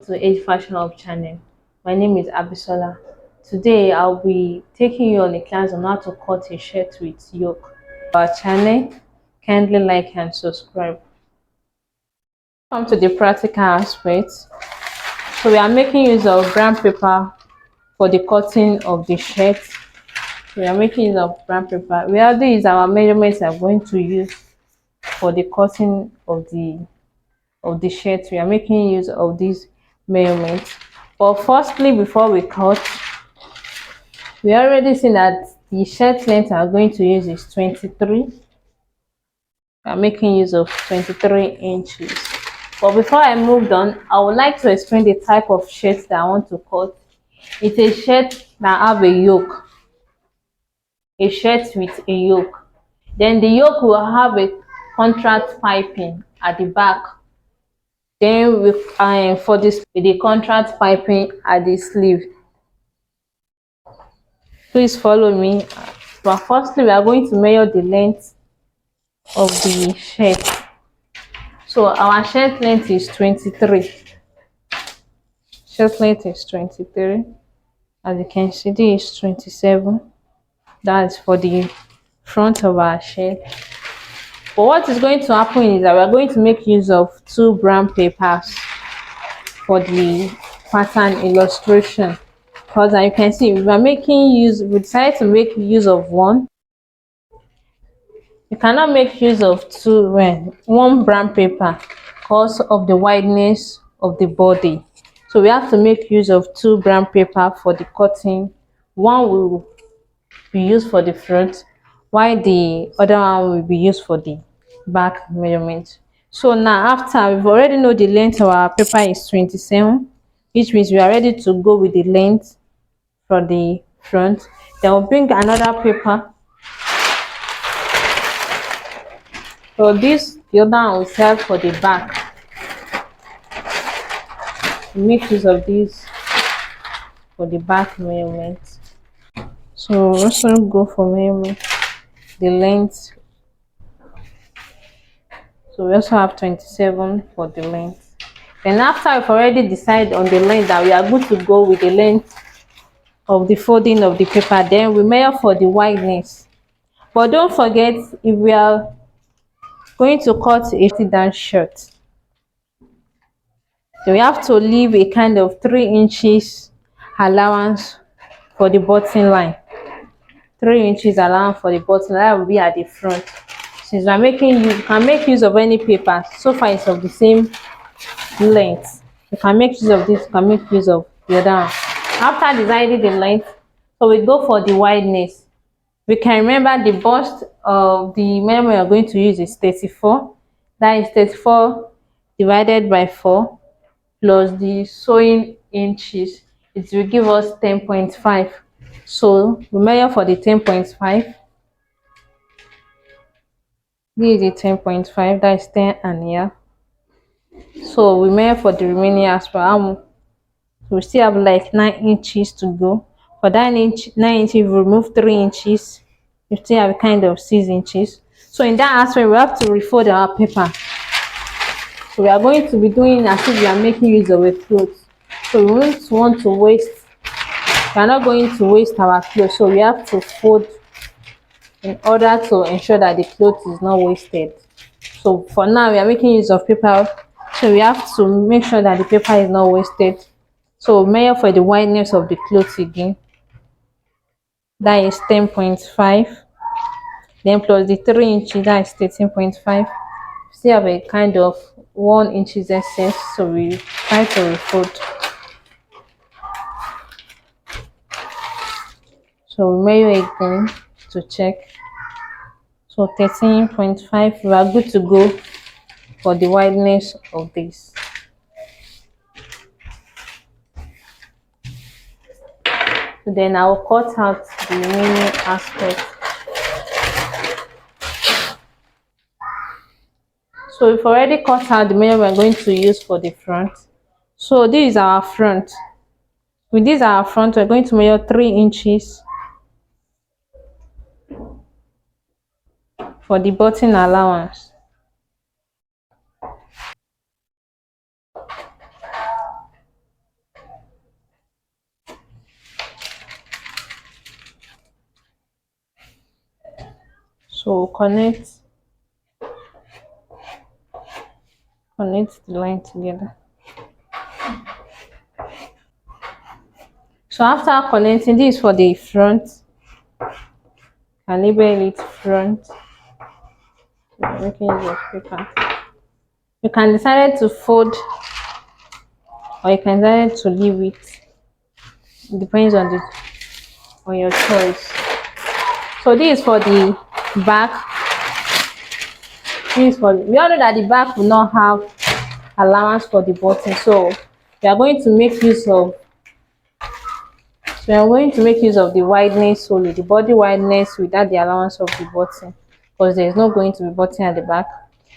To Age Fashion Up channel. My name is Abisola. Today I'll be taking you on a class on how to cut a shirt with yoke. Our channel, kindly like and subscribe. Come to the practical aspect. So we are making use of brown paper for the cutting of the shirt. We are making use of brown paper. Where these our measurements are going to use for the cutting of the shirt. We are making use of these measurements. But firstly, before we cut, we already seen that the shirt length I'm going to use is 23. I'm making use of 23 inches. But before I moved on, I would like to explain the type of shirt that I want to cut. It's a shirt that have a yoke, a shirt with a yoke. Then the yoke will have a contrast piping at the back. Then for this, the contrast piping at the sleeve. Please follow me. But firstly, we are going to measure the length of the shirt. So our shirt length is 23. Shirt length is 23. As you can see, this is 27. That is for the front of our shirt. But what is going to happen is that we are going to make use of two brown papers for the pattern illustration. Because as you can see, we decided to make use of one. You cannot make use of two one brown paper because of the wideness of the body. So we have to make use of two brown paper for the cutting. One will be used for the front, while the other one will be used for the back measurement. So now after we've already know the length of our paper is 27, which means we are ready to go with the length for the front. Then we'll bring another paper. So this the other one will serve for the back. Make use of this for the back measurement. So also go for measurement the length. So we also have 27 for the length. Then after we've already decided on the length that we are good to go with the length of the folding of the paper, then we measure for the wideness. But don't forget, if we are going to cut a sit-down shirt, then we have to leave a kind of 3 inches allowance for the button line. 3 inches allowance for the button line will be at the front. Since we're making use, you can make use of any paper. So far it's of the same length. You can make use of this, you can make use of the other one. After deciding the length, so we go for the wideness. We can remember the bust of the measurement we are going to use is 34. That is 34 divided by 4 plus the sewing inches. It will give us 10.5. So we measure for the 10.5. This is the 10.5, that is 10 and here. So we measure for the remaining as well. We still have like 9 inches to go. For that 9 inches, we remove 3 inches. We still have kind of 6 inches. So in that aspect, we have to refold our paper. So we are going to be doing as if we are making use of a cloth. So we don't want to waste. We are not going to waste our clothes. So we have to fold in order to ensure that the cloth is not wasted. So for now, we are making use of paper. So we have to make sure that the paper is not wasted. So measure for the wideness of the cloth again. That is 10.5. Then plus the 3 inches, that is 13.5. Still have a kind of 1 inches excess, so we try to refold. So we measure again to check. So 13.5, we are good to go for the wideness of this. Then I will cut out the remaining aspect. So we've already cut out the measure we're going to use for the front. So this is our front. With this our front, we're going to measure 3 inches for the button allowance. So connect the line together. So after connecting, this is for the front. Can label it front. Making use of paper. You can decide to fold or you can decide to leave it. It depends on your choice. So this is for the back. This is for we all know that the back will not have allowance for the button. So we are going to make use of the wideness only, the body wideness without the allowance of the button, because there is not going to be button at the back.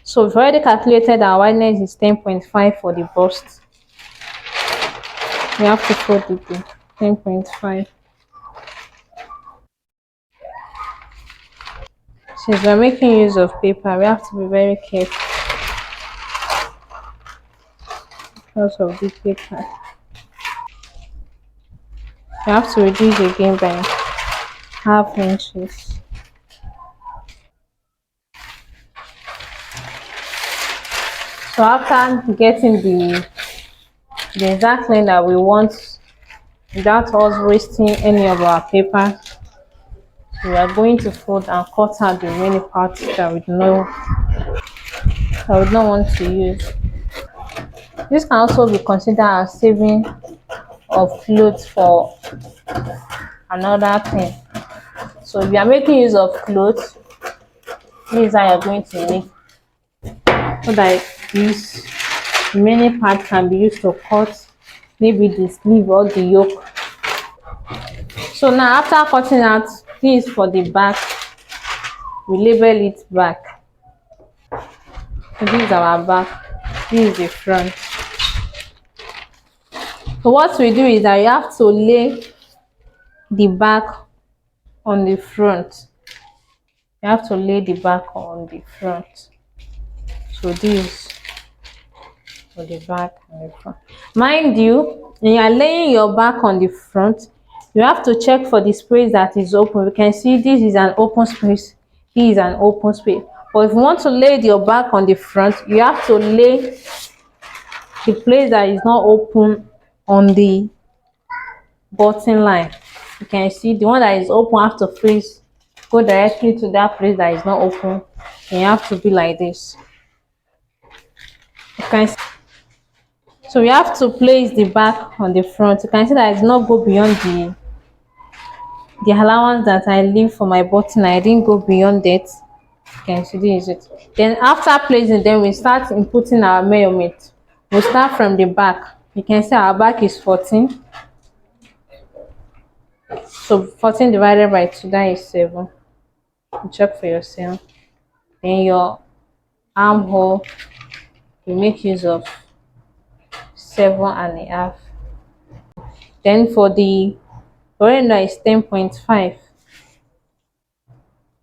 So we've already calculated our wideness is 10.5 for the bust. We have to fold it to 10.5. Since we're making use of paper, we have to be very careful because of the paper. You have to reduce again by half inches. So after getting the exact length that we want without us wasting any of our paper, we are going to fold and cut out the remaining parts that we don't want to use. This can also be considered as saving of clothes for another thing. So if you are making use of clothes, this is how you're going to make, so that this remaining part can be used to cut maybe the sleeve or the yoke. So now after cutting out, this is for the back. We label it back. So this is our back. This is the front. So what we do is that you have to lay the back on the front. You have to lay the back on the front. So this for the back and the front. Mind you, when you are laying your back on the front, you have to check for the space that is open. We can see this is an open space. This is an open space. But if you want to lay your back on the front, you have to lay the place that is not open on the button line. You can see the one that is open have to face, go directly to that place that is not open, and you have to be like this. You can see. So we have to place the back on the front. You can see that it does not go beyond the allowance that I leave for my button. I didn't go beyond it. You can see this is it. Then after placing, then we start inputting our measurement. We start from the back. You can see our back is 14. So 14 divided by 2, that is 7. You check for yourself. Then your armhole, you make use of 7.5. Then for the veranda is 10.5.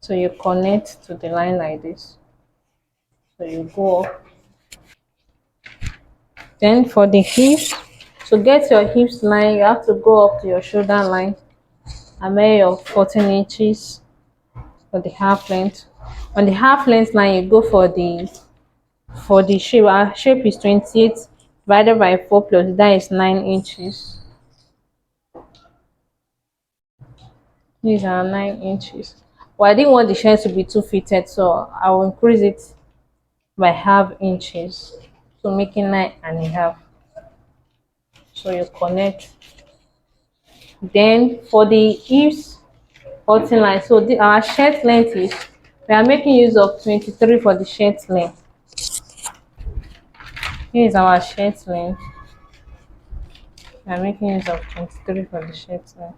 So you connect to the line like this. So you go up. Then for the hips, to get your hips line, you have to go up to your shoulder line. A measure of 14 inches for the half length. On the half length line, you go for the shape. Our shape is 28 divided by 4 plus that is 9 inches. These are 9 inches. Well, I didn't want the shirt to be too fitted, so I will increase it by half inches. So making 9.5. So you connect. Then for the hips button line, so our shirt length is, we are making use of 23 for the shirt length. Here is our shirt length. We are making use of 23 for the shirt length.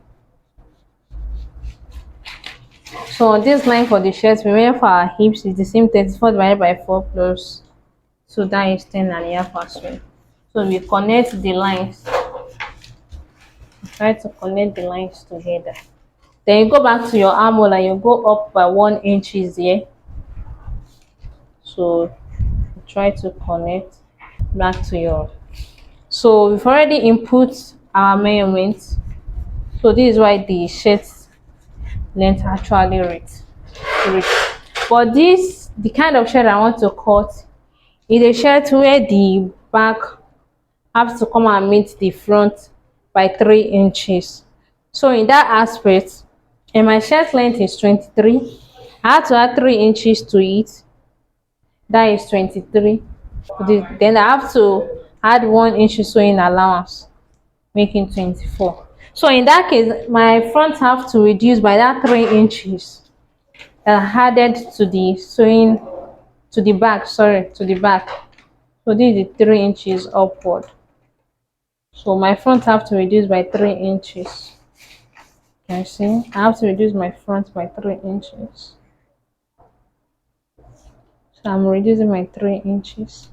So on this line for the shirt, we measure for our hips is the same 34 divided by 4 plus, so that is 10.5 as well. So we connect the lines. Try to connect the lines together. Then you go back to your armhole and you go up by 1 inch here. So try to connect back to your. So we've already input our measurements. So this is why the shirt length actually reach. But this, the kind of shirt I want to cut, is a shirt where the back have to come and meet the front by 3 inches. So in that aspect, and my shirt length is 23, I had to add 3 inches to it. That is 23. Then I have to add 1 inch sewing allowance, making 24. So in that case, my front have to reduce by that 3 inches that I added to the sewing, to the back, sorry, to the back. So this is the 3 inches upward. So my front have to reduce by 3 inches. Can you see? I have to reduce my front by 3 inches. So I'm reducing my 3 inches.